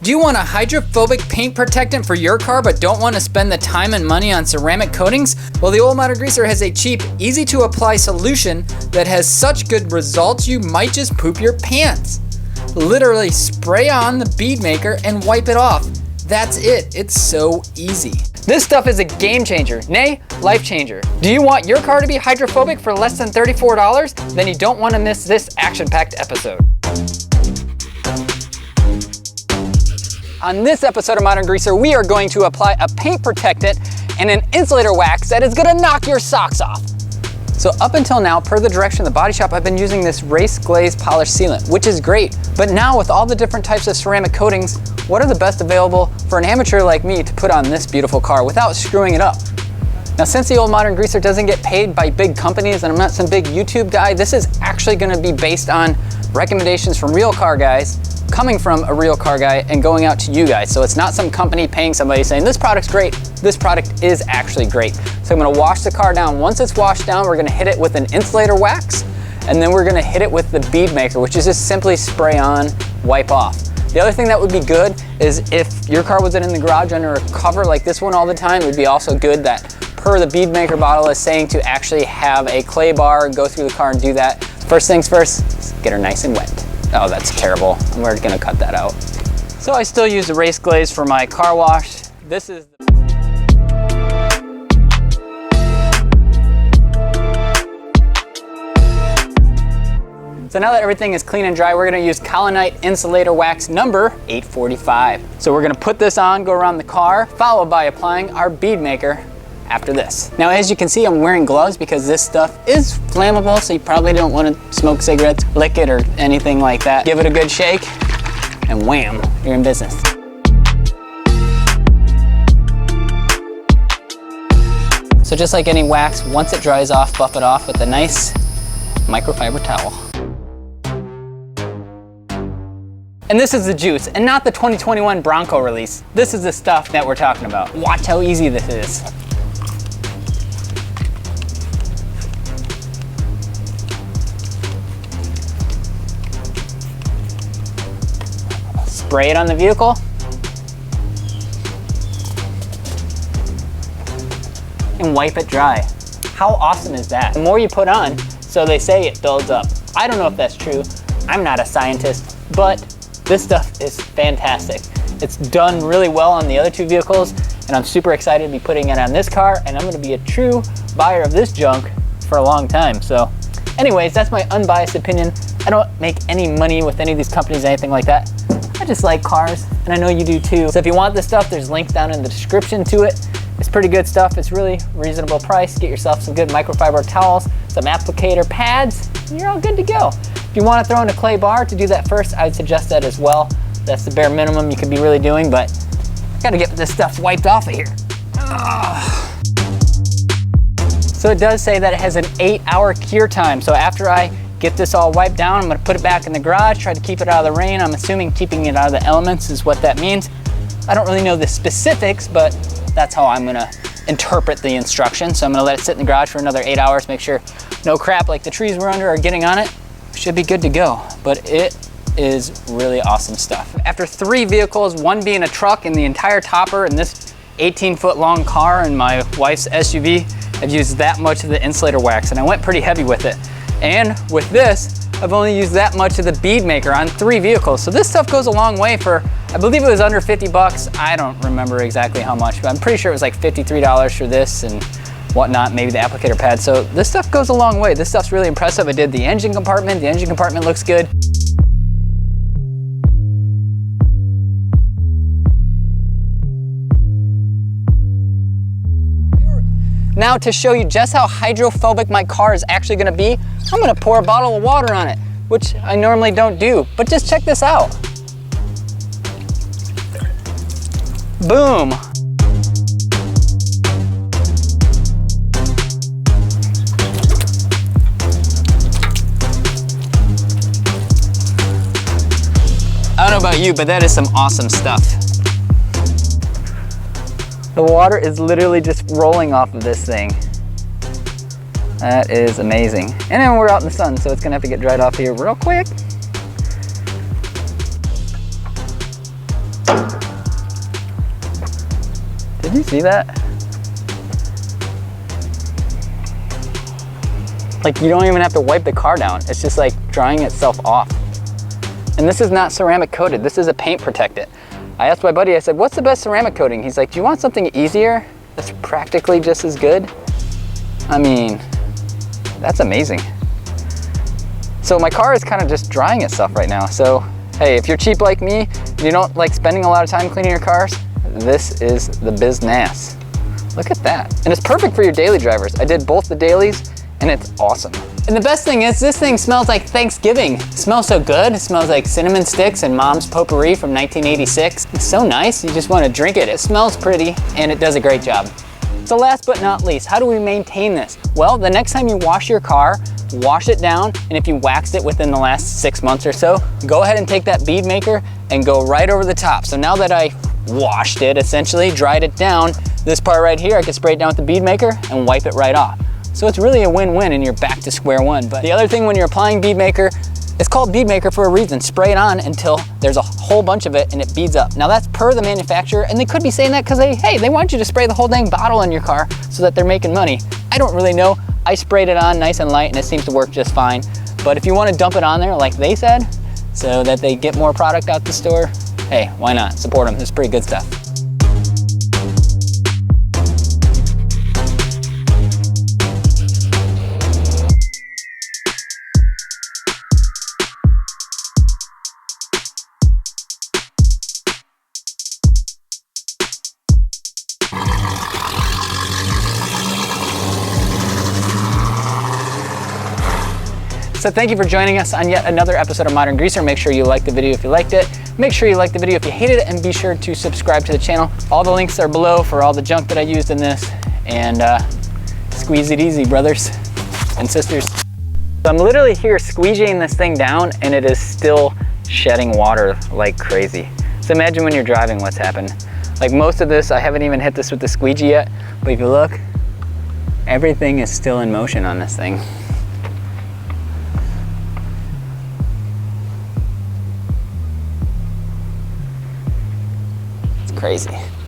Do you want a hydrophobic paint protectant for your car but don't want to spend the time and money on ceramic coatings? Well, the Old Modern Greaser has a cheap, easy to apply solution that has such good results you might just poop your pants. Literally spray on the bead maker and wipe it off. That's it. It's so easy. This stuff is a game changer, nay, life changer. Do you want your car to be hydrophobic for less than $34? Then you don't want to miss this action-packed episode. On this episode of Modern Greaser, we are going to apply a paint protectant and an insulator wax that is gonna knock your socks off. So up until now, per the direction of the body shop, I've been using this race glaze polish sealant, which is great. But now with all the different types of ceramic coatings, what are the best available for an amateur like me to put on this beautiful car without screwing it up? Now, since the Old Modern Greaser doesn't get paid by big companies and I'm not some big YouTube guy, this is actually gonna be based on recommendations from real car guys, coming from a real car guy and going out to you guys. So it's not some company paying somebody saying, this product's great. This product is actually great. So I'm gonna wash the car down. Once it's washed down, we're gonna hit it with an insulator wax, and then we're gonna hit it with the bead maker, which is just simply spray on, wipe off. The other thing that would be good is if your car wasn't in the garage under a cover like this one all the time, it would be also good that per the bead maker bottle is saying to actually have a clay bar and go through the car and do that. First things first, get her nice and wet. Oh, that's terrible. We're gonna cut that out. So I still use the race glaze for my car wash. This is So now that everything is clean and dry, we're gonna use Collinite Insulator Wax number 845. So we're gonna put this on, go around the car, followed by applying our bead maker after this. Now, as you can see, I'm wearing gloves because this stuff is flammable, so you probably don't want to smoke cigarettes, lick it, or anything like that. Give it a good shake, and wham, you're in business. So just like any wax, once it dries off, buff it off with a nice microfiber towel. And this is the juice, and not the 2021 Bronco release. This is the stuff that we're talking about. Watch how easy this is. Spray it on the vehicle. And wipe it dry. How awesome is that? The more you put on, so they say it builds up. I don't know if that's true. I'm not a scientist, but this stuff is fantastic. It's done really well on the other two vehicles, and I'm super excited to be putting it on this car, and I'm gonna be a true buyer of this junk for a long time. So anyways, that's my unbiased opinion. I don't make any money with any of these companies, anything like that. I just like cars, and I know you do too. So if you want this stuff, there's links down in the description to it. It's pretty good stuff. It's really reasonable price. Get yourself some good microfiber towels, some applicator pads, and you're all good to go. If you want to throw in a clay bar to do that first, I would suggest that as well. That's the bare minimum you could be really doing, but I gotta get this stuff wiped off of here. Ugh. So it does say that it has an 8-hour cure time. So after I get this all wiped down, I'm gonna put it back in the garage, try to keep it out of the rain. I'm assuming keeping it out of the elements is what that means. I don't really know the specifics, but that's how I'm gonna interpret the instructions. So I'm gonna let it sit in the garage for another 8 hours, make sure no crap like the trees we're under are getting on it. Should be good to go, but it is really awesome stuff. After 3 vehicles, one being a truck and the entire topper and this 18-foot long car and my wife's SUV, I've used that much of the insulator wax, and I went pretty heavy with it. And with this, I've only used that much of the bead maker on 3 vehicles. So this stuff goes a long way for, I believe it was under 50 bucks. I don't remember exactly how much, but I'm pretty sure it was like $53 for this and whatnot, maybe the applicator pad. So this stuff goes a long way. This stuff's really impressive. I did the engine compartment. The engine compartment looks good. Now to show you just how hydrophobic my car is actually gonna be, I'm gonna pour a bottle of water on it, which I normally don't do, but just check this out. Boom. I don't know about you, but that is some awesome stuff. The water is literally just rolling off of this thing. That is amazing. And then we're out in the sun, so it's gonna have to get dried off here real quick. Did you see that? Like, you don't even have to wipe the car down. It's just like drying itself off. And this is not ceramic coated. This is a paint protectant. I asked my buddy, I said, what's the best ceramic coating? He's like, do you want something easier that's practically just as good? I mean, that's amazing. So my car is kind of just drying itself right now. So, hey, if you're cheap like me, and you don't like spending a lot of time cleaning your cars, this is the business. Look at that. And it's perfect for your daily drivers. I did both the dailies, and it's awesome. And the best thing is, this thing smells like Thanksgiving. It smells so good. It smells like cinnamon sticks and Mom's Potpourri from 1986. It's so nice, you just want to drink it. It smells pretty, and it does a great job. So last but not least, how do we maintain this? Well, the next time you wash your car, wash it down, and if you waxed it within the last 6 months or so, go ahead and take that bead maker and go right over the top. So now that I washed it, essentially, dried it down, this part right here, I can spray it down with the bead maker and wipe it right off. So it's really a win-win and you're back to square one. But the other thing when you're applying bead maker, it's called bead maker for a reason. Spray it on until there's a whole bunch of it and it beads up. Now that's per the manufacturer, and they could be saying that because they want you to spray the whole dang bottle in your car so that they're making money. I don't really know. I sprayed it on nice and light and it seems to work just fine. But if you want to dump it on there like they said, so that they get more product out the store, hey, why not? Support them, it's pretty good stuff. So thank you for joining us on yet another episode of Modern Greaser. Make sure you like the video if you liked it. Make sure you like the video if you hated it, and be sure to subscribe to the channel. All the links are below for all the junk that I used in this. And squeeze it easy, brothers and sisters. So I'm literally here squeegeeing this thing down, and it is still shedding water like crazy. So imagine when you're driving what's happened. Like most of this, I haven't even hit this with the squeegee yet, but if you look, everything is still in motion on this thing. Crazy.